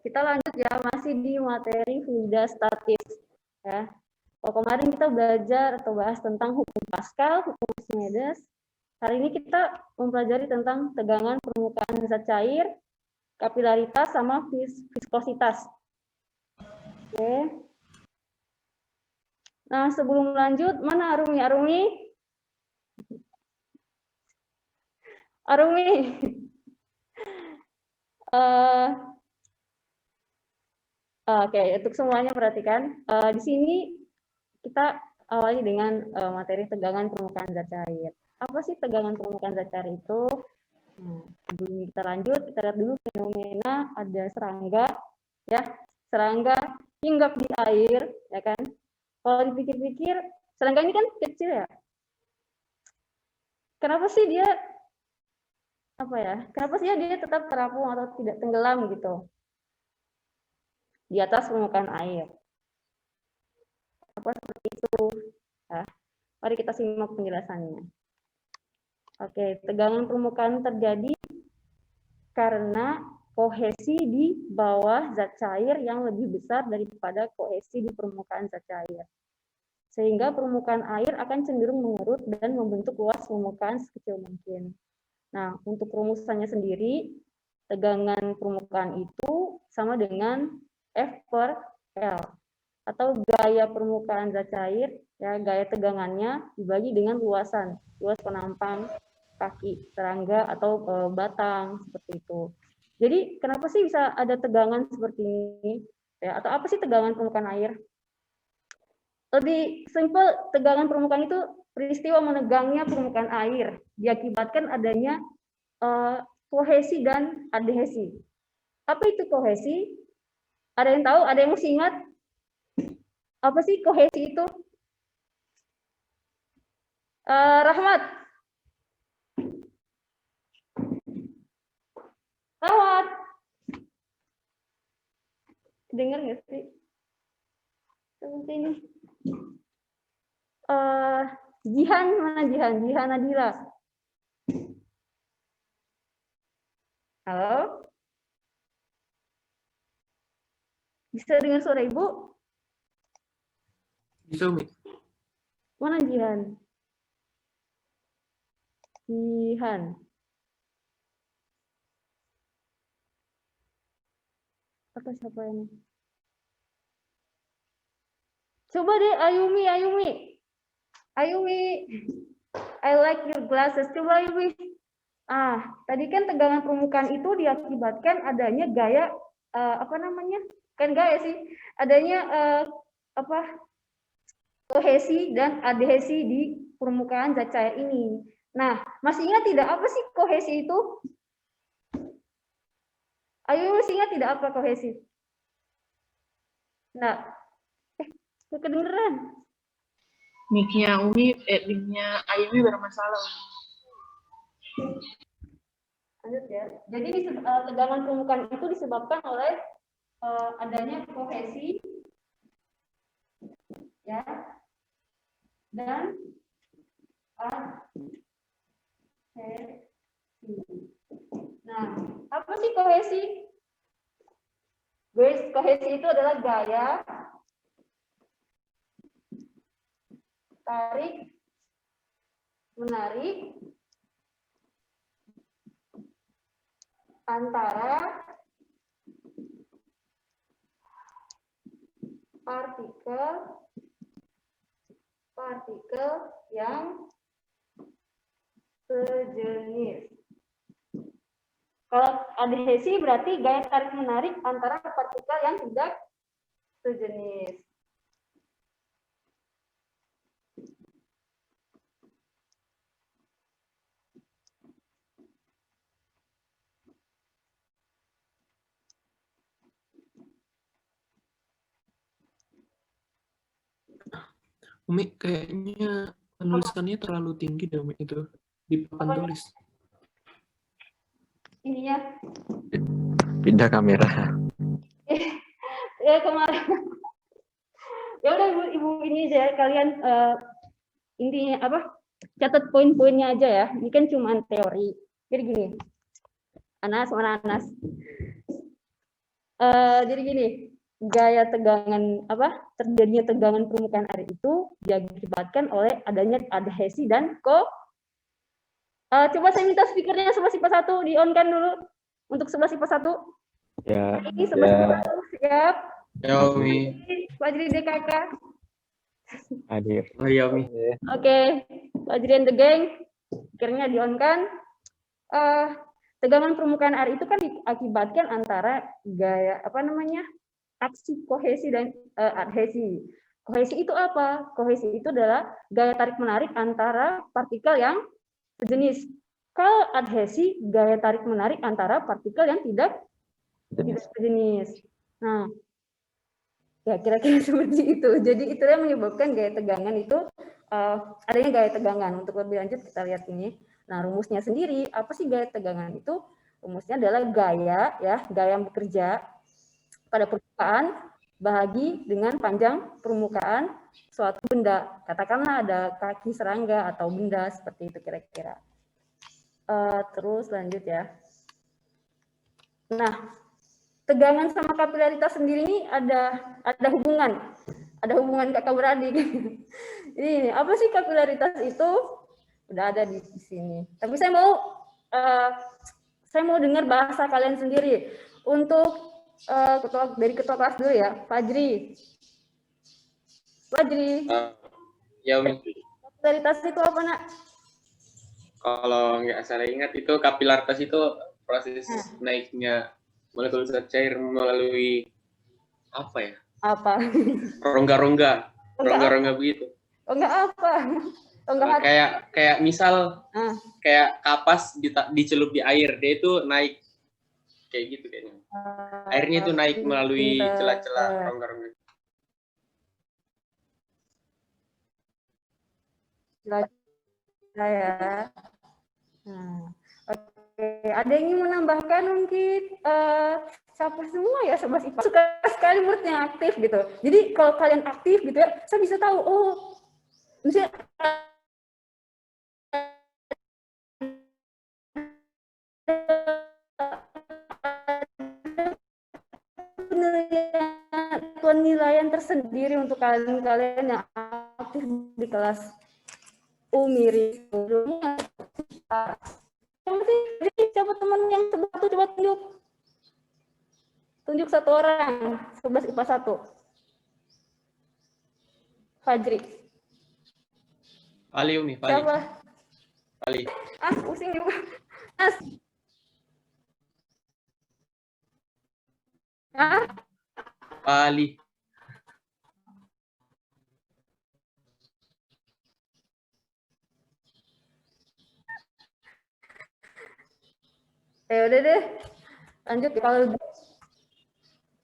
kita lanjut ya, masih di materi fluida statis ya. Kalau kemarin kita belajar atau bahas tentang hukum Pascal, hukum Archimedes, hari ini kita mempelajari tentang tegangan permukaan zat cair, kapilaritas sama viskositas. Oke. Nah, sebelum lanjut, mana Arumi? Oke, untuk semuanya perhatikan. Di sini kita awali dengan materi tegangan permukaan zat cair. Apa sih tegangan permukaan zat cair itu? Nah, sebelum kita lanjut, kita lihat dulu fenomena ada serangga, ya, serangga hinggap di air, ya kan? Kalau dipikir-pikir, serangga ini kan kecil ya. Kenapa sih dia tetap terapung atau tidak tenggelam gitu di atas permukaan air? Apa seperti itu? Nah, mari kita simak penjelasannya. Oke, tegangan permukaan terjadi karena kohesi di bawah zat cair yang lebih besar daripada kohesi di permukaan zat cair. Sehingga permukaan air akan cenderung mengerut dan membentuk luas permukaan sekecil mungkin. Nah, untuk rumusannya sendiri, tegangan permukaan itu sama dengan F per L, atau gaya permukaan zat cair, ya, gaya tegangannya dibagi dengan luas penampang kaki serangga atau batang, seperti itu. Jadi, kenapa sih bisa ada tegangan seperti ini? Ya, atau apa sih tegangan permukaan air? Lebih simpel, tegangan permukaan itu peristiwa menegangnya permukaan air diakibatkan adanya kohesi dan adhesi. Apa itu kohesi? Ada yang tahu? Ada yang masih ingat? Apa sih kohesi itu? Rahmat. Dengar nggak sih? Seperti ini. Jihan, mana Jihan? Jihan Nadira. Halo? Bisa dengar suara Ibu? Bisa, Umi. Mana Jihan? Jihan. Atau siapa ini? Coba deh Ayumi. I like your glasses. Coba Ayumi. Tadi kan tegangan permukaan itu diakibatkan adanya gaya Kan gaya sih. Adanya kohesi dan adhesi di permukaan zat cair ini. Nah, masih ingat tidak apa sih kohesi itu? Ayo masih ingat tidak apa kohesi? Nah, kedengeran. Mic-nya Ayumi bermasalah. Lanjut ya. Jadi tegangan permukaan itu disebabkan oleh adanya kohesi, ya, dan adhesi. Nah, apa sih kohesi? Kohesi itu adalah gaya tarik menarik antara partikel yang sejenis. Kalau adhesi berarti gaya tarik menarik antara partikel yang tidak sejenis. Umi, kayaknya penulisannya terlalu tinggi deh, Umi, itu di papan tulis. Ininya. Pindah kamera. Ya kemarin. Ya udah ibu ini aja kalian intinya apa? Catat poin-poinnya aja ya. Ini kan cuma teori. Jadi gini. Anas, mana Anas? Jadi gini, gaya tegangan terjadinya tegangan permukaan air itu diakibatkan oleh adanya adhesi dan coba saya minta speakernya 11 IPA 1 di on kan dulu untuk 11 IPA 1. Ya. Ini 11 IPA 1 siap. Ya, Umi. Fajri DKK. Hadir. Oh iya, Umi. Oke, Fajri and the gang, speakernya di on kan. Tegangan permukaan air itu kan diakibatkan antara gaya aksi kohesi dan adhesi. Kohesi itu apa? Kohesi itu adalah gaya tarik menarik antara partikel yang sejenis. Kalau adhesi, gaya tarik menarik antara partikel yang tidak sejenis. Nah, ya kira-kira seperti itu. Jadi itu yang menyebabkan gaya tegangan itu adanya gaya tegangan. Untuk lebih lanjut kita lihat ini. Nah, rumusnya sendiri, apa sih gaya tegangan itu? Rumusnya adalah gaya yang bekerja pada permukaan bahagi dengan panjang permukaan suatu benda. Katakanlah ada kaki serangga atau benda seperti itu kira-kira. Terus lanjut ya. Nah, tegangan sama kapilaritas sendiri ini ada hubungan kakak beradik. Ini apa sih kapilaritas itu? Udah ada di sini. Tapi saya mau dengar bahasa kalian sendiri. Untuk dari ketua kelas dulu ya, Fajri. Ya, Umi. Kapilaritas itu apa, Nak? Kalau nggak salah ingat itu kapilaritas itu proses naiknya molekul zat cair melalui apa ya? Apa? Rongga-rongga begitu. Oh, enggak apa? Kayak misal kayak kapas dicelup di air, dia itu naik kayak gitu kayaknya. Airnya itu naik melalui celah-celah rongga-rongga. Ya. Nah, oke. Ada yang ingin menambahkan mungkin? Siapa semua ya, 11 IPA suka sekali murid yang aktif gitu. Jadi kalau kalian aktif gitu ya, saya bisa tahu. Oh, misalnya penilaian tersendiri untuk kalian yang aktif di kelas Umiri. Siapa teman yang sebelah itu coba tunjuk satu orang. 11 IPA 1. Fajri. Ali, Umi, Siapa? Ali. Pusing juga. Mas. Ali. Udah deh. Lanjut kalau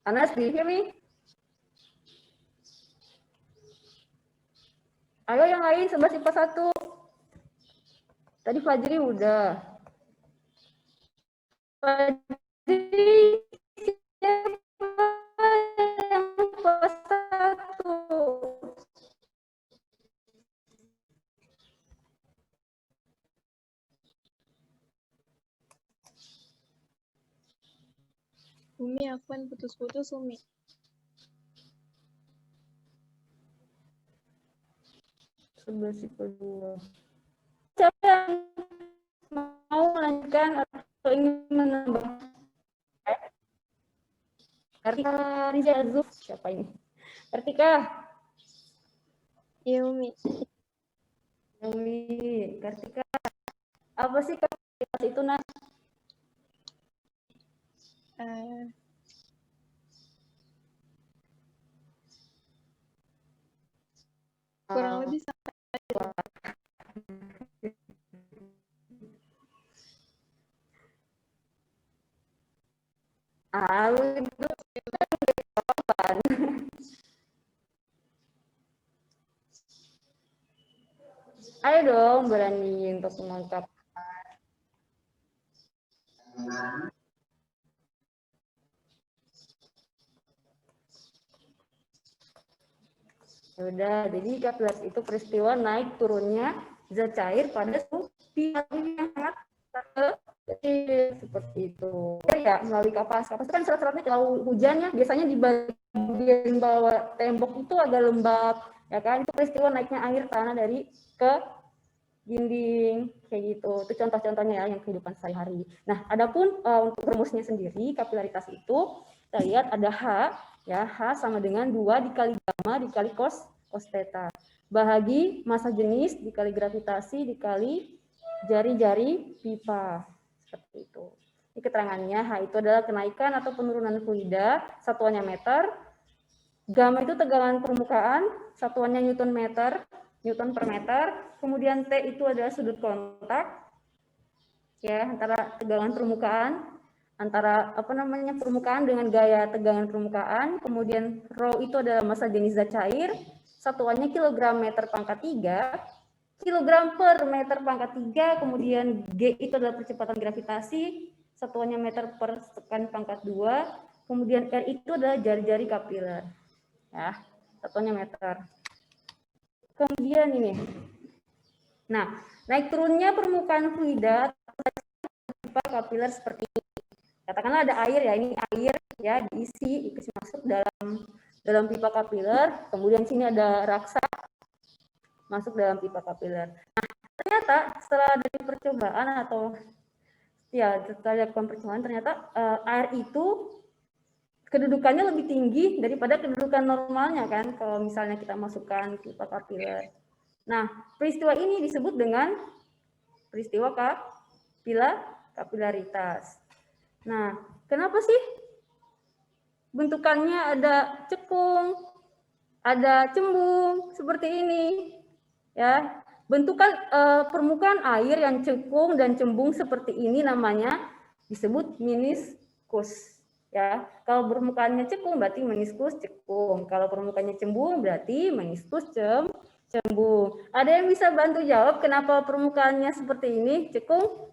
Anas, do you hear me? Ayo yang lain 11 IPA 1. Tadi Fajri udah. Fajri siapa yang IPA 1? Umi, aku kan putus-putus, Umi. Siapa yang mau melanjutkan atau ingin menambah? Kartika Riza Zuf, siapa ini? Kartika. Iya, Umi. Kartika. Apa sih kapasitas itu, Nak? Kurang lebih sama. Ayo dong berani untuk mengungkap. Udah, jadi kapilaritas itu peristiwa naik turunnya zat cair pada suhu yang sangat seperti itu. Ya, melalui kapas. Kapas itu kan serat-seratnya kalau hujannya biasanya di bagian bawah tembok itu agak lembab, ya kan? Itu peristiwa naiknya air tanah dari ke dinding kayak gitu. Itu contoh-contohnya ya yang kehidupan sehari-hari. Nah, adapun untuk rumusnya sendiri kapilaritas itu kita lihat ada H, ya H sama dengan 2 dikali gamma dikali cos theta. Bahagi massa jenis dikali gravitasi dikali jari-jari pipa. Seperti itu. Ini keterangannya, H itu adalah kenaikan atau penurunan fluida, satuannya meter. Gamma itu tegangan permukaan, satuannya Newton per meter. Kemudian T itu adalah sudut kontak, ya antara tegangan permukaan, antara permukaan dengan gaya tegangan permukaan. Kemudian Rho itu adalah massa jenis zat cair, satuannya kilogram meter pangkat 3, kilogram per meter pangkat 3. Kemudian G itu adalah percepatan gravitasi, satuannya meter per sekan pangkat 2. Kemudian R itu adalah jari-jari kapiler, ya satuannya meter. Kemudian ini, nah naik turunnya permukaan fluida pipa kapiler seperti ini. Katakanlah ada air ya, ini air ya diisi masuk dalam pipa kapiler. Kemudian sini ada raksa masuk dalam pipa kapiler. Nah, ternyata setelah dari percobaan atau ya setelah dilakukan percobaan ternyata air itu kedudukannya lebih tinggi daripada kedudukan normalnya kan kalau misalnya kita masukkan pipa kapiler. Nah, peristiwa ini disebut dengan peristiwa kapilaritas. Nah, kenapa sih bentukannya ada cekung, ada cembung seperti ini? Ya, bentukan permukaan air yang cekung dan cembung seperti ini namanya disebut meniskus. Ya, kalau permukaannya cekung berarti meniskus cekung. Kalau permukaannya cembung berarti meniskus cembung. Ada yang bisa bantu jawab kenapa permukaannya seperti ini cekung?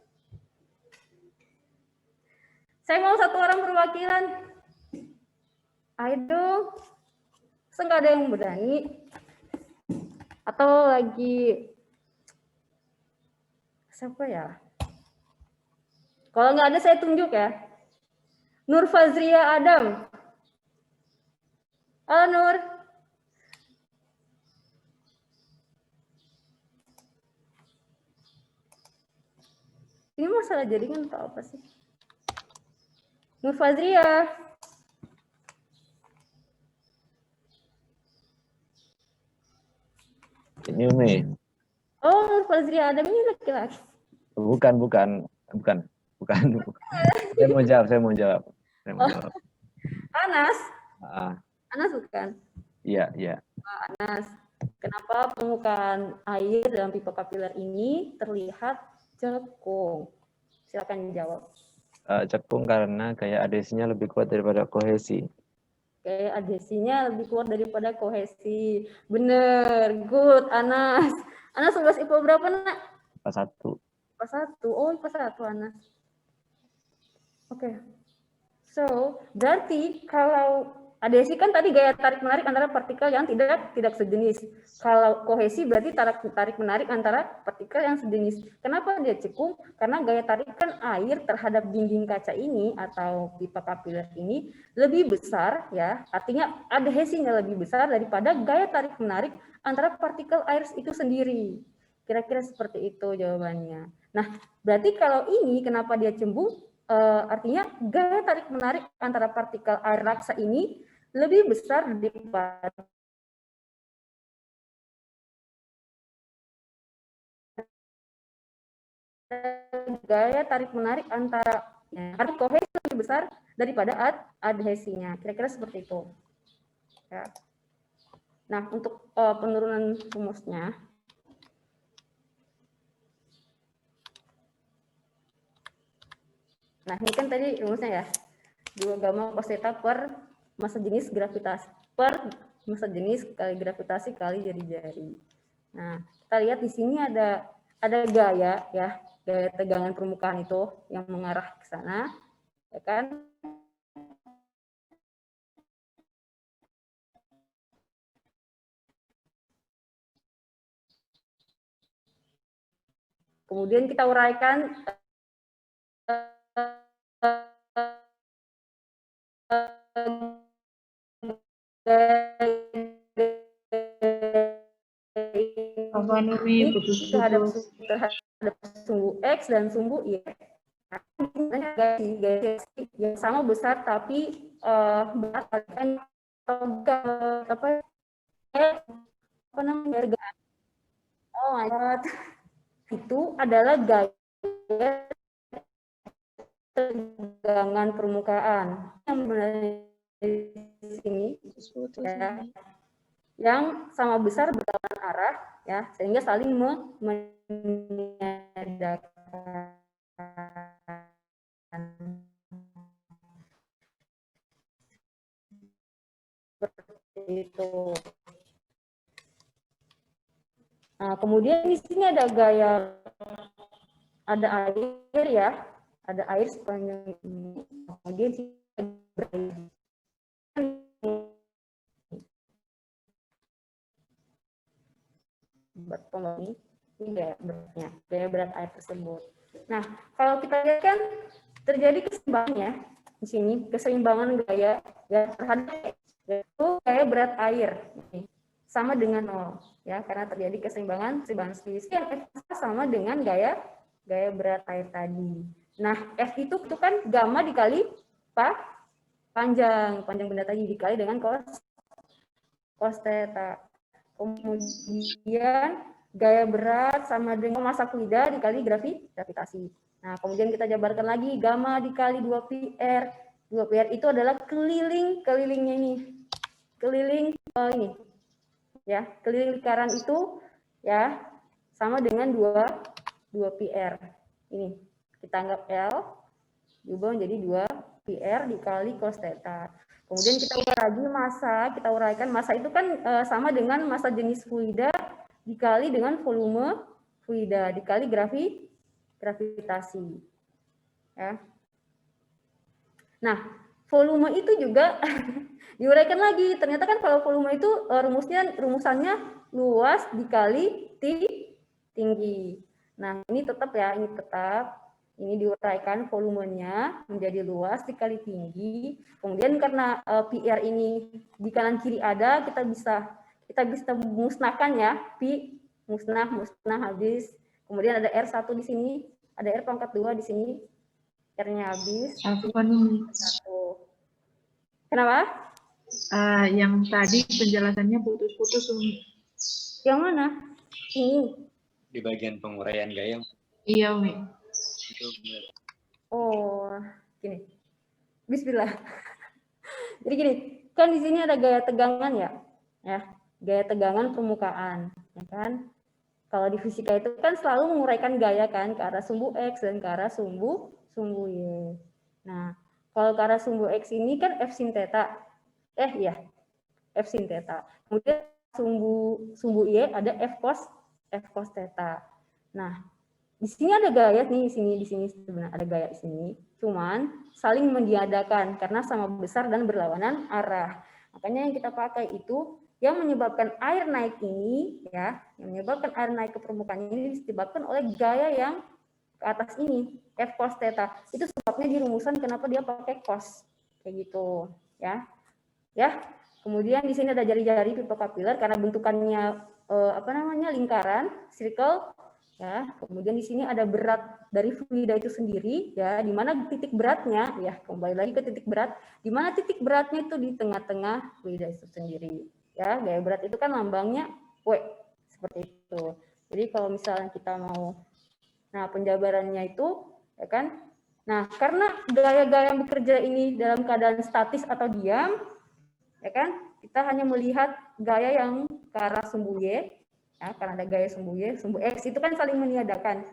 Saya mau satu orang perwakilan. Ayo, nggak ada yang berani. Atau lagi siapa ya? Kalau nggak ada saya tunjuk ya. Nur Fazria Adam. Halo Nur. Ini masalah jaringan atau apa sih? Nur Fazria. Ini Umi. Oh, Nur Fazria Adam ini laki-laki. Bukan. Saya mau jawab. Anas. Ah, Anas bukan? iya. Anas. Kenapa permukaan air dalam pipa kapiler ini terlihat cekung? Silakan dijawab. Cekung karena gaya adhesinya lebih kuat daripada kohesi. Gaya adhesinya lebih kuat daripada kohesi. Bener, good, Anas. Anas 11 IPA berapa, Nak? IPA 1. IPA 1. Oh, IPA 1, Anas. Oke. So, berarti kalau adhesi kan tadi gaya tarik menarik antara partikel yang tidak sejenis. Kalau kohesi berarti tarik menarik antara partikel yang sejenis. Kenapa dia cekung? Karena gaya tarikan air terhadap dinding kaca ini atau pipa kapiler ini lebih besar ya. Artinya adhesinya lebih besar daripada gaya tarik menarik antara partikel air itu sendiri. Kira-kira seperti itu jawabannya. Nah, berarti kalau ini kenapa dia cembung? Artinya gaya tarik menarik antara partikel air raksa ini lebih besar daripada gaya tarik menarik antara kohesi lebih besar daripada adhesinya. Kira-kira seperti itu. Ya. Nah, untuk penurunan rumusnya. Nah, ini kan tadi rumusnya ya. 2 gamma cos theta per massa jenis gravitasi per massa jenis kali gravitasi kali jari-jari. Nah, kita lihat di sini ada gaya ya, gaya tegangan permukaan itu yang mengarah ke sana, ya kan? Kemudian kita uraikan Apaan Umi ini terhadap putus-putus? sumbu X dan sumbu Y. Yang sama besar tapi berat apa namanya? Oh my god. Itu adalah gaya tegangan permukaan yang sebenarnya di sini Putus-putus ya, Umi. yang sama besar berlawanan arah ya, sehingga saling meniadakan. Seperti itu. Nah, kemudian di sini ada gaya, ada air ya, ada air sepanjang ini. Kemudian berair. Ini gaya beratnya, gaya berat air tersebut. Nah, kalau kita lihat kan terjadi keseimbangan ya di sini, keseimbangan gaya terhadap yaitu gaya berat air sama dengan 0 ya, karena terjadi keseimbangan selisih yang F sama dengan gaya berat air tadi. Nah, F itu kan gamma dikali panjang benda tadi dikali dengan cos theta. Kemudian gaya berat sama dengan massa fluida dikali gravitasi. Nah, kemudian kita jabarkan lagi gamma dikali 2πr. 2πr itu adalah kelilingnya ini. Keliling ini. Ya, keliling lingkaran itu ya sama dengan 2πr. Ini kita anggap L diubah menjadi 2πr dikali cos theta. Kemudian kita ubah lagi massa, kita uraikan massa itu kan sama dengan massa jenis fluida dikali dengan volume fluida dikali gravitasi. Ya. Nah, volume itu juga diuraikan lagi. Ternyata kan kalau volume itu rumusannya luas dikali tinggi. Nah, ini tetap ya, ini diuraikan volumenya menjadi luas dikali tinggi. Kemudian karena PR ini di kanan kiri ada, kita bisa musnahkan ya, pi musnah habis. Kemudian ada R1 di sini, ada R pangkat 2 di sini. R-nya habis. Apaan Umi? 1. Kenapa? Yang tadi penjelasannya putus-putus Umi. Yang mana? Ini. Di bagian penguraian gaya. Iya Umi. Oh, gini. Bismillah. Jadi gini, kan di sini ada gaya tegangan ya. Gaya tegangan permukaan, ya kan? Kalau di fisika itu kan selalu menguraikan gaya kan ke arah sumbu X dan ke arah sumbu Y. Nah, kalau ke arah sumbu X ini kan F sin theta. F sin theta. Kemudian sumbu Y ada F cos theta. Nah, di sini ada gaya nih, di sini sebenarnya ada gaya di sini. Cuman saling meniadakan karena sama besar dan berlawanan arah. Makanya yang kita pakai itu yang menyebabkan air naik ini ya, yang menyebabkan air naik ke permukaan ini disebabkan oleh gaya yang ke atas ini, F cos theta. Itu sebabnya di rumusan kenapa dia pakai cos kayak gitu, ya. Ya. Kemudian di sini ada jari-jari pipa kapiler karena bentukannya lingkaran, circle. Ya, kemudian di sini ada berat dari fluida itu sendiri, ya, di mana titik beratnya, ya, kembali lagi ke titik berat, di mana titik beratnya itu di tengah-tengah fluida itu sendiri, ya, gaya berat itu kan lambangnya W, seperti itu. Jadi kalau misalnya kita mau, nah penjabarannya itu, ya kan, nah karena gaya-gaya yang bekerja ini dalam keadaan statis atau diam, ya kan, kita hanya melihat gaya yang ke arah sumbu Y. Ya, karena ada gaya sumbu Y, sumbu X itu kan saling meniadakan.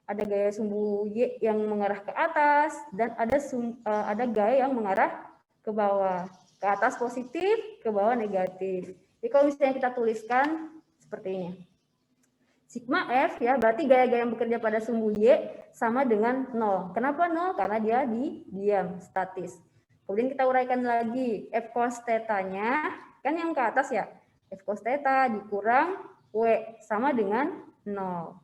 Ada gaya sumbu Y yang mengarah ke atas dan ada gaya yang mengarah ke bawah. Ke atas positif, ke bawah negatif. Jadi kalau misalnya kita tuliskan seperti ini. Sigma F ya berarti gaya-gaya yang bekerja pada sumbu Y sama dengan 0. Kenapa 0? Karena dia diam, statis. Kemudian kita uraikan lagi F cos theta-nya, kan yang ke atas ya. F cos theta dikurang W sama dengan 0.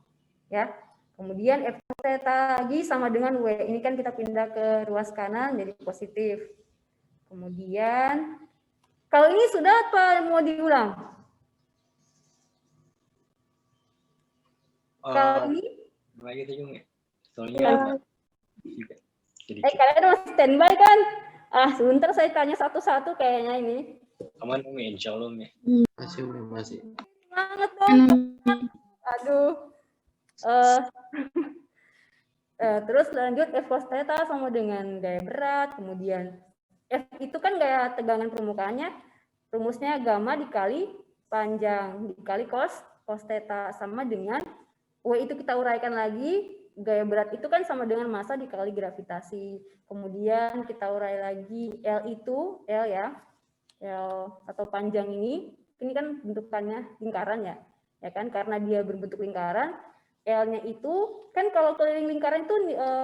Ya. Kemudian F cos theta lagi sama dengan W. Ini kan kita pindah ke ruas kanan jadi positif. Kemudian kalau ini sudah apa mau diulang? Kalau ini Lagi tadi Umi. Soalnya sedikit. kalian masih standby kan? Sebentar saya tanya satu-satu kayaknya ini. Aman Umi, insya Allah Umi. Masih Umi, masih. Semangat dong. Aduh. Terus lanjut F cos theta sama dengan gaya berat. Kemudian F itu kan gaya tegangan permukaannya. Rumusnya gamma dikali panjang dikali cos theta sama dengan W itu kita uraikan lagi. Gaya berat itu kan sama dengan massa dikali gravitasi. Kemudian kita urai lagi L itu, L ya, L atau panjang ini kan bentukannya lingkaran ya, ya kan? Karena dia berbentuk lingkaran, L-nya itu kan kalau keliling lingkaran itu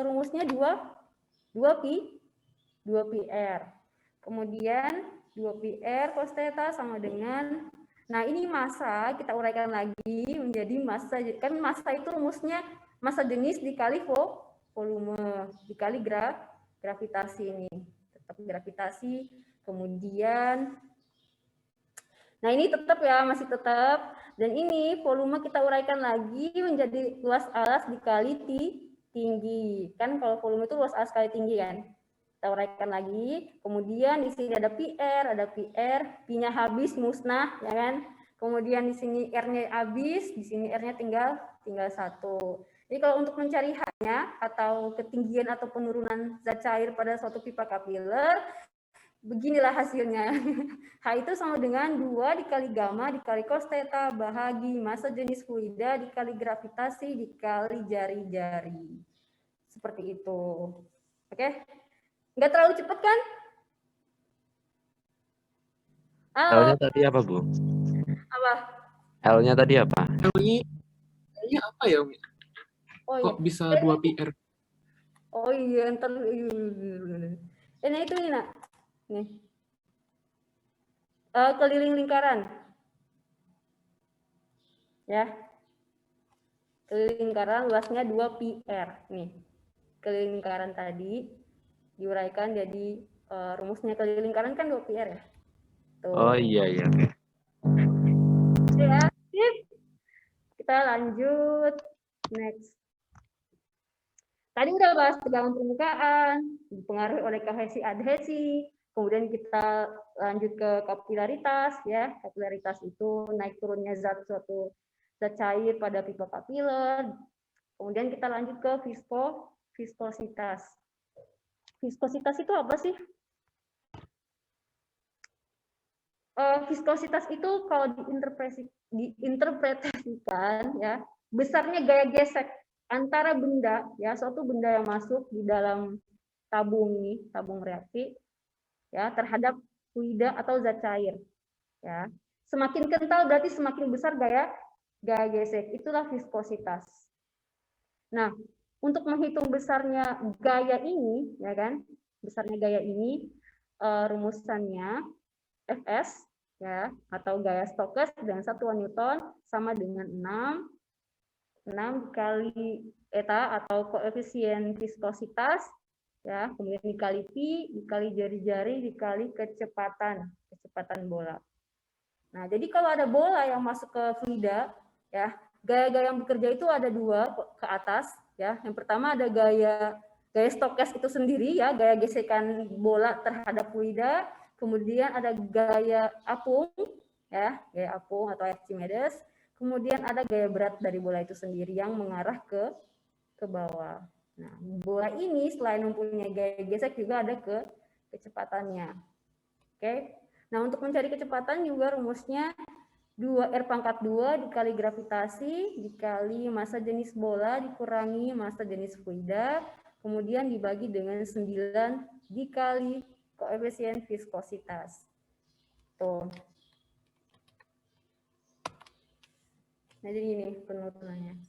rumusnya 2πr. Kemudian 2πr cos theta sama dengan, nah ini massa kita uraikan lagi menjadi massa, kan massa itu rumusnya massa jenis dikali volume dikali gravitasi ini, tetap gravitasi. Kemudian nah ini tetap ya, masih tetap, dan ini volume kita uraikan lagi menjadi luas alas dikali tinggi, kan kalau volume itu luas alas kali tinggi kan, kita uraikan lagi. Kemudian di sini ada PR, P-nya habis musnah ya kan. Kemudian di sini R-nya habis, di sini R-nya tinggal 1. Jadi kalau untuk mencari H-nya atau ketinggian atau penurunan zat cair pada suatu pipa kapiler, beginilah hasilnya. H itu sama dengan 2 dikali gamma dikali cos theta bahagi massa jenis fluida dikali gravitasi dikali jari-jari. Seperti itu. Oke? Nggak terlalu cepat kan? L-nya tadi apa, Bu? Apa? L-nya tadi apa? L-nya apa ya Umi? Oh, iya. Kok bisa 2πr? Oh iya, ntar ini itu nih nak, nih keliling lingkaran, ya, keliling lingkaran luasnya 2πr nih, keliling lingkaran tadi diuraikan jadi rumusnya keliling lingkaran kan 2πr ya. Tuh. Oh iya iya. Ya, kita lanjut next. Tadi udah bahas tegangan permukaan, dipengaruhi oleh kohesi adhesi, kemudian kita lanjut ke kapilaritas ya. Kapilaritas itu naik turunnya suatu zat cair pada pipa kapiler. Kemudian kita lanjut ke viskositas. Viskositas itu apa sih? Viskositas itu kalau diinterpretasikan ya, besarnya gaya gesek antara benda ya, suatu benda yang masuk di dalam tabung reaksi ya terhadap fluida atau zat cair ya. Semakin kental berarti semakin besar gaya gesek, itulah viskositas. Nah, untuk menghitung besarnya gaya ini ya kan, besarnya gaya ini rumusannya Fs ya, atau gaya Stokes dengan satuan Newton sama dengan 6 dikali eta atau koefisien viskositas ya, kemudian dikali pi dikali jari-jari dikali kecepatan bola. Nah, jadi kalau ada bola yang masuk ke fluida ya, gaya-gaya yang bekerja itu ada 2 ke atas ya. Yang pertama ada gaya Stokes itu sendiri ya, gaya gesekan bola terhadap fluida. Kemudian ada gaya apung ya, gaya apung atau Archimedes. Kemudian ada gaya berat dari bola itu sendiri yang mengarah ke bawah. Nah, bola ini selain mempunyai gaya gesek juga ada kecepatannya. Oke. Nah, untuk mencari kecepatan juga rumusnya 2R⁻² dikali gravitasi dikali massa jenis bola dikurangi massa jenis fluida, kemudian dibagi dengan 9 dikali koefisien viskositas. Tuh. Nah, jadi ini penurutannya.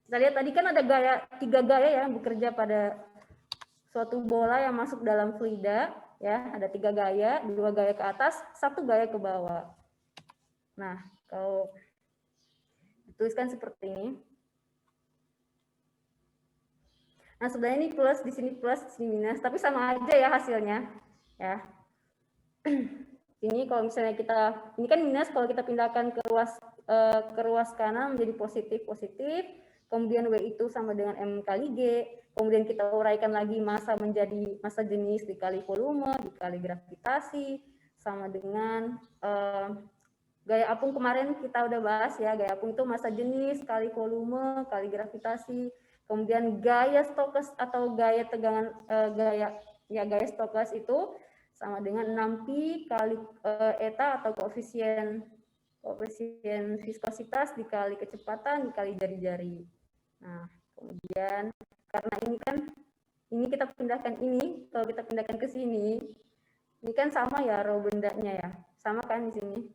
Kita lihat tadi kan ada 3 gaya ya yang bekerja pada suatu bola yang masuk dalam fluida ya, ada 3 gaya, 2 gaya ke atas, 1 gaya ke bawah. Nah, kalau dituliskan seperti ini, Nah, sebenarnya ini plus, di sini plus, di sini minus, tapi sama aja ya hasilnya. Ya. Ini kalau misalnya ini kan minus, kalau kita pindahkan ke ruas kanan menjadi positif, kemudian W itu sama dengan M kali G, kemudian kita uraikan lagi massa menjadi massa jenis dikali volume, dikali gravitasi, sama dengan gaya apung kemarin kita udah bahas ya, gaya apung itu massa jenis kali volume kali gravitasi, kemudian gaya Stokes atau gaya tegangan gaya Stokes itu sama dengan 6pi kali eta atau koefisien viskositas dikali kecepatan dikali jari-jari. Nah, kemudian karena ini kita pindahkan ini, kalau kita pindahkan ke sini, ini kan sama ya rho bendanya ya, sama kan di sini.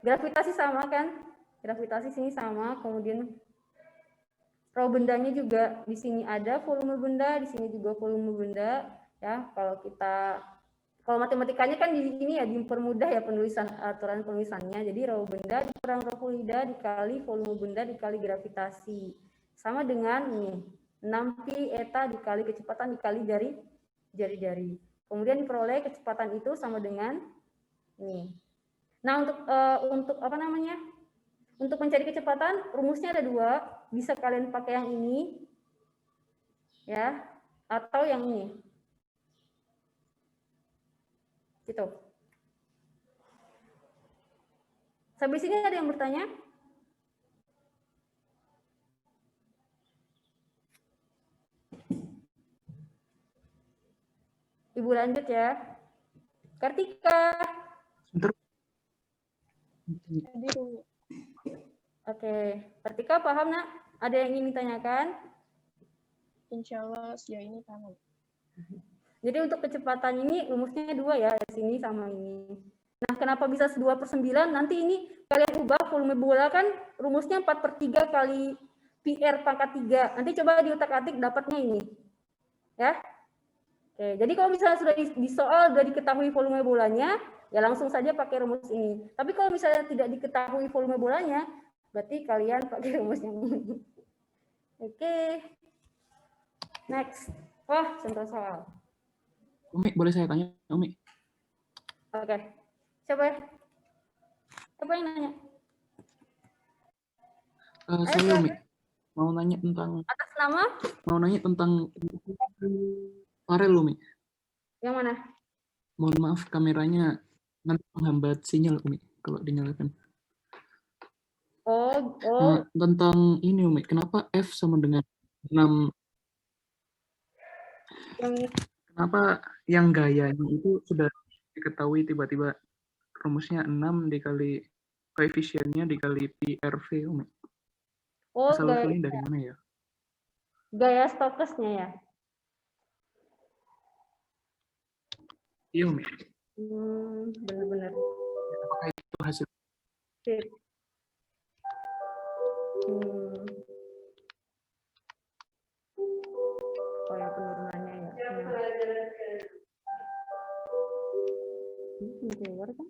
Gravitasi sama kan? Gravitasi sini sama, kemudian rho bendanya juga di sini ada volume benda, di sini juga volume benda. Ya, kalau matematikanya kan di sini ya dipermudah ya aturan penulisannya. Jadi rho benda dikurang rho fluida dikali volume benda dikali gravitasi. Sama dengan nih 6pi eta dikali kecepatan dikali jari-jari. Kemudian diperoleh kecepatan itu sama dengan ini. Nah, untuk apa namanya? Untuk mencari kecepatan rumusnya ada 2, bisa kalian pakai yang ini ya atau yang ini. Gitu. Sampai sini ada yang bertanya? Ibu lanjut ya. Kartika. Tadi Rumi. Oke. Kartika paham nak? Ada yang ingin ditanyakan? Insya Allah sejauh ini paham. Jadi untuk kecepatan ini rumusnya 2 ya, sini sama ini. Nah, kenapa bisa 2/9? Nanti ini kalian ubah volume bola kan rumusnya 4/3 kali PR pangkat 3. Nanti coba diutak-atik dapatnya ini. Ya. Oke, jadi kalau misalnya sudah di soal sudah diketahui volume bolanya, ya langsung saja pakai rumus ini. Tapi kalau misalnya tidak diketahui volume bolanya, berarti kalian pakai rumus yang ini. Oke. Next. Wah, contoh soal. Umi, boleh saya tanya, Umi? Oke. Siapa yang nanya? Saya Umi. Mau nanya tentang Atas nama? Mau nanya tentang Farel, Umi. Yang mana? Mohon maaf kameranya nanti menghambat sinyal, Umi, kalau dinyalakan. Oh. Tentang ini, Umi, kenapa F sama dengan 6? Kenapa yang gayanya itu sudah diketahui tiba-tiba rumusnya 6 dikali koefisiennya dikali PRV, Umi? Oh, Asal-usulnya dari mana ya? Gaya Stokesnya ya? Iya, Umi. Benar-benar. Apakah itu hasil? Sip. Oh ya, penurunannya ya. Keluar kan?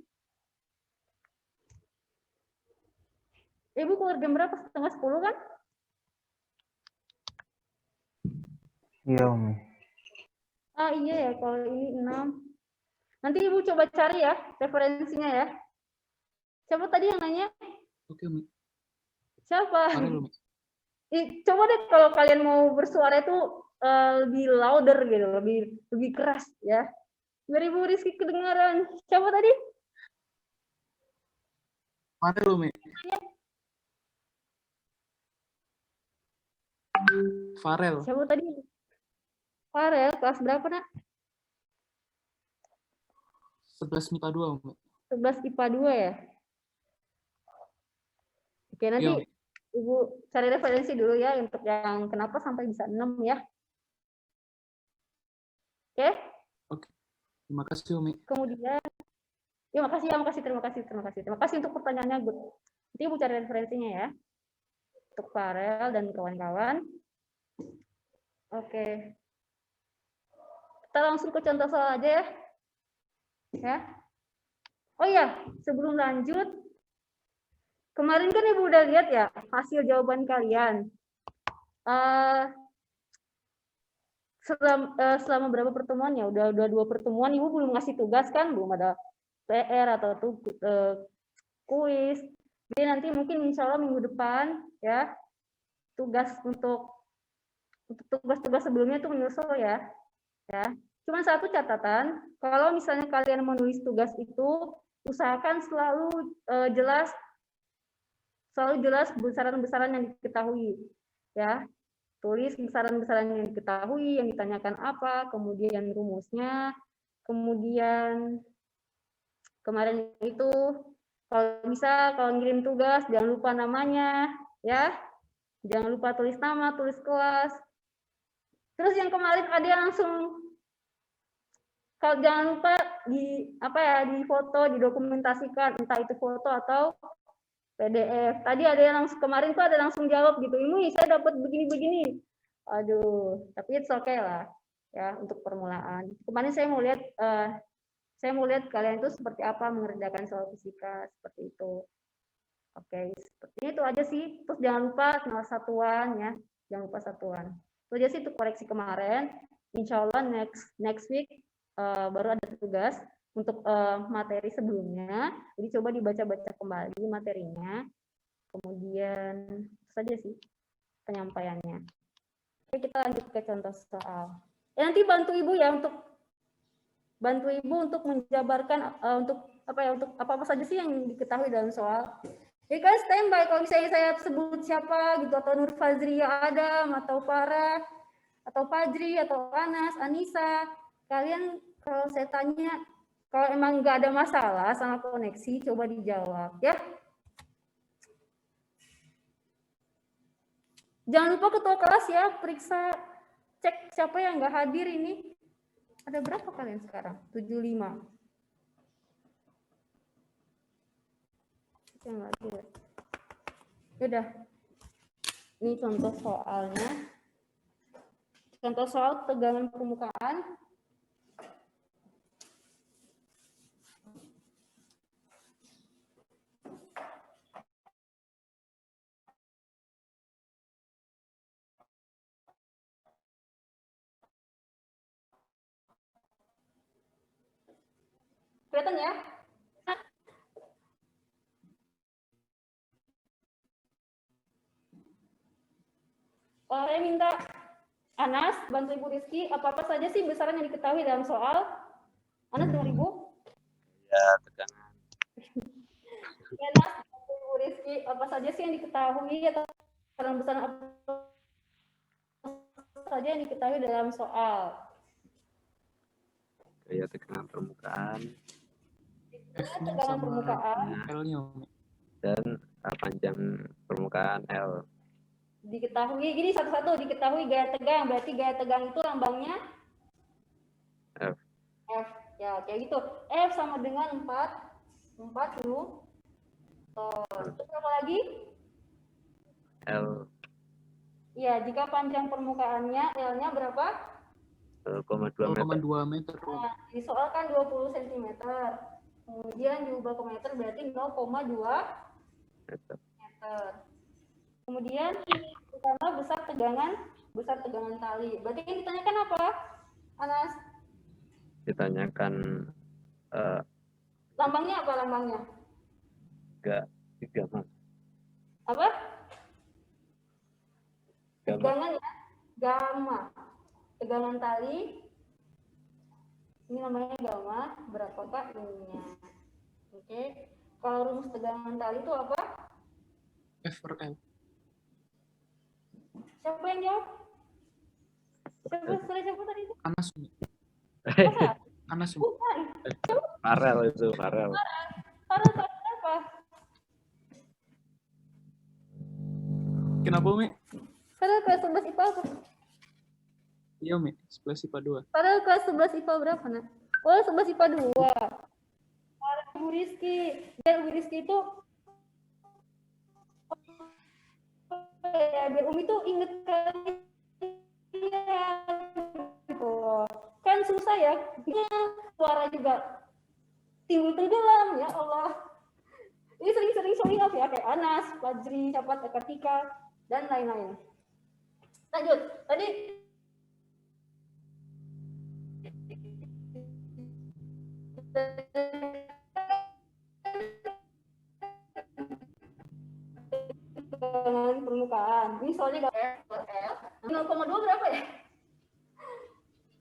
Ibu keluar jam berapa? 9:30 kan? Iya, Umi. Ah iya ya, kalau ini 6. Nanti Ibu coba cari ya referensinya ya. Siapa tadi yang nanya? Oke, Umi. Siapa? Farel, Umi. Coba deh kalau kalian mau bersuara itu lebih louder gitu, lebih keras ya. Biar Ibu Rizky kedengaran. Siapa tadi? Farel, Umi. Farel. Siapa tadi? Farel, kelas berapa, Nak? 11 MIPA 2, Umi. 11 IPA 2 ya? Oke, nanti Iya, Ibu cari referensi dulu ya untuk yang kenapa sampai bisa 6 ya. Oke? Oke. Terima kasih, Umi. Kemudian, ya makasih ya, terima kasih untuk pertanyaannya, Bu. Nanti Ibu cari referensinya ya. Untuk Farel dan kawan-kawan. Oke. Kita langsung ke contoh soal aja ya. Ya. Oh iya, sebelum lanjut, kemarin kan Ibu udah lihat ya hasil jawaban kalian. selama berapa pertemuan ya? Udah 2 pertemuan Ibu belum ngasih tugas kan? Belum ada PR atau kuis. Jadi nanti mungkin insya Allah minggu depan ya tugas untuk tugas-tugas sebelumnya itu menyusul ya. Cuma satu catatan, kalau misalnya kalian menulis tugas itu usahakan selalu jelas besaran-besaran yang diketahui ya. Tulis besaran-besaran yang diketahui, yang ditanyakan apa, kemudian rumusnya, kemudian kemarin itu kalau ngirim tugas jangan lupa namanya ya. Jangan lupa tulis nama, tulis kelas. Terus yang kemarin ada yang langsung kalau jangan lupa di foto, didokumentasikan entah itu foto atau PDF. Tadi ada yang kemarin tuh ada langsung jawab gitu, ini saya dapat begini-begini. Aduh, tapi it's okay lah ya untuk permulaan. Kemarin saya mau lihat kalian itu seperti apa mengerjakan soal fisika seperti itu. Oke, seperti itu aja sih. Terus jangan lupa kenal satuan ya, jangan lupa satuan. Itu aja sih untuk koreksi kemarin. Insya Allah next week baru ada tugas untuk materi sebelumnya. Jadi coba dibaca-baca kembali materinya. Kemudian saja sih penyampaiannya. Oke, kita lanjut ke contoh soal. Nanti bantu Ibu ya untuk menjabarkan untuk apa saja sih yang diketahui dalam soal. Jadi kan standby kalau misalnya saya sebut siapa gitu, atau Nur Fazria Adam, atau Farah, atau Fajri, atau Anas, Anissa, kalian kalau saya tanya, kalau emang nggak ada masalah sama koneksi, coba dijawab ya. Jangan lupa ketua kelas ya, periksa, cek siapa yang nggak hadir ini. Ada berapa kalian sekarang? 75. Udah, ini contoh soalnya. Contoh soal tegangan permukaan. Kelihatan ya? Saya minta Anas, bantu Ibu Rizky, apa-apa saja sih besaran yang diketahui dalam soal? Anas, dengar Ibu? Ya, tegangan. Anas, bantu Ibu Rizky, apa saja sih yang diketahui atau besaran apa saja yang diketahui dalam soal? Gaya tegangan permukaan. Tegangan permukaan. Dan panjang permukaan L. Diketahui, gini satu-satu diketahui gaya tegang, berarti gaya tegang itu lambangnya F. Ya, kayak gitu. F sama dengan 4 Newton. Terus apa lagi? L. Ya, jika panjang permukaannya L-nya berapa? 0,2 meter. Nah, di soal kan 20 cm. Kemudian diubah ke meter berarti 0,2 meter. Kemudian pertama besar tegangan tali. Berarti yang ditanyakan apa, Anas? Ditanyakan lambangnya apa lambangnya? Gamma. Apa? Tegangan ya, gamma. Tegangan tali. Ini namanya gamma. Berapakah ininya? Oke. Kalau rumus tegangan tali itu apa? F per L. Siapa yang jawab? Siapa tadi itu? Anas. Anas. Bukan. Farel itu, Farel. Farel apa? Kenapa, Mi? Farel kelas 11 IPA apa? Iya, Mi. 11 IPA 2. Farel kelas 11 IPA berapa, Nak? Oh, 11 IPA 2. Farel Ibu Rizky. Dan Ibu Rizky itu biar Umi tuh inget kali ya, gitu. Kan susah ya, suara juga timbul tenggelam ya Allah. Ini sering-sering showing off ya, kayak Anas, Fajri, siapa, Kartika, dan lain-lain. Lanjut, tadi Tegangan permukaan. Ini soalnya 0,2 berapa ya?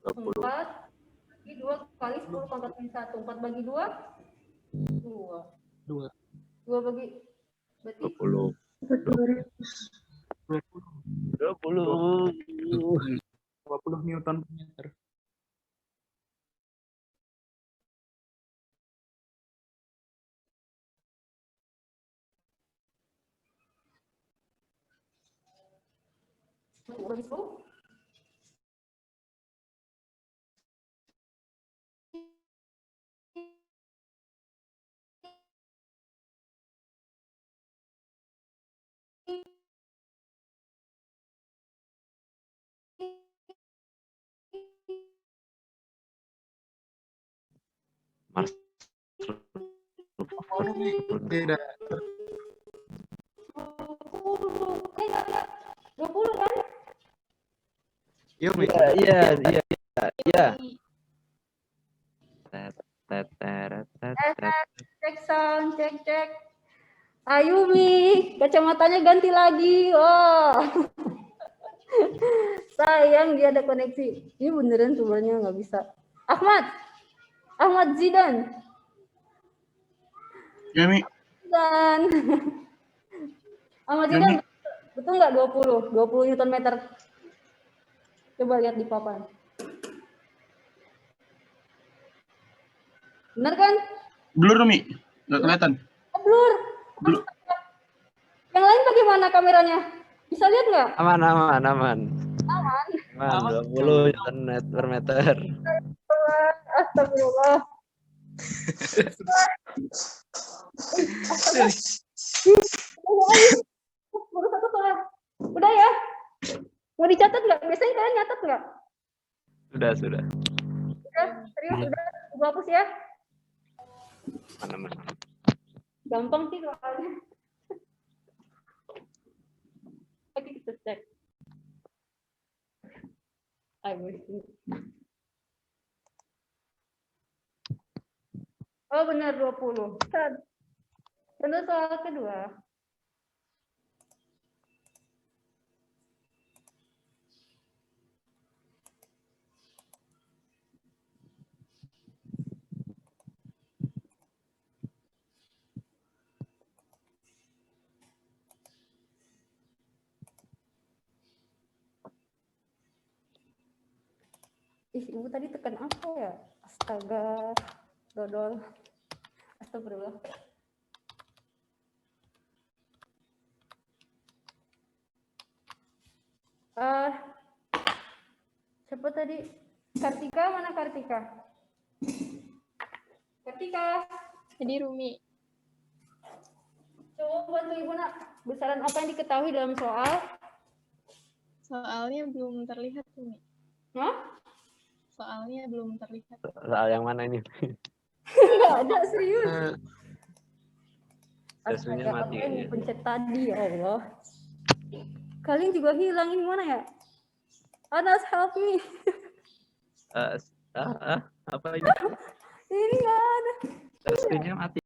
4 bagi 2 kali 10 pangkat min 1. 4 bagi 2? 2. 2 bagi berarti 20. 20 Newton per meter. bagi 10. Mas. Tidak. 20 kan? Iya, Mi. Iya. Cek sound, cek. Ayumi, kacamatanya ganti lagi. Oh. Sayang dia ada koneksi. Ini beneran sumbernya nggak bisa. Ahmad Zidan. Ya, Mi. Dan Ahmad Zidan, betul nggak 20 Newton meter? Coba lihat di papan. Benar kan? Blur, Mi. Nggak kelihatan. Blur. Blur. Yang lain bagaimana kameranya? Bisa lihat nggak? Aman. Aman. 20 Newton per meter. Astagfirullah. Baru satu soal. Udah ya? Mau dicatat nggak? Biasanya kalian nyatat nggak? Sudah. Udah, serius udah. Gua hapus ya. Mana. Gampang sih soalnya. Oke, kita cek. Oh benar 20. Tentu soal kedua. Ibu tadi tekan apa ya? Astaga, dodol. Astagfirullah. Siapa tadi? Kartika, mana Kartika? Kartika. Jadi Rumi. Coba bantu Ibu nak. Besaran apa yang diketahui dalam soal? Soalnya belum terlihat Rumi. Hah? Soalnya belum terlihat. Soal yang mana ini? Enggak ada, serius. Dasunya Astaga, mati apa yang kayaknya. dipencet tadi, ya Allah. Kalian juga hilang, ini mana ya? Anas, help me. Apa ini? Ini enggak ada. Dasunya mati.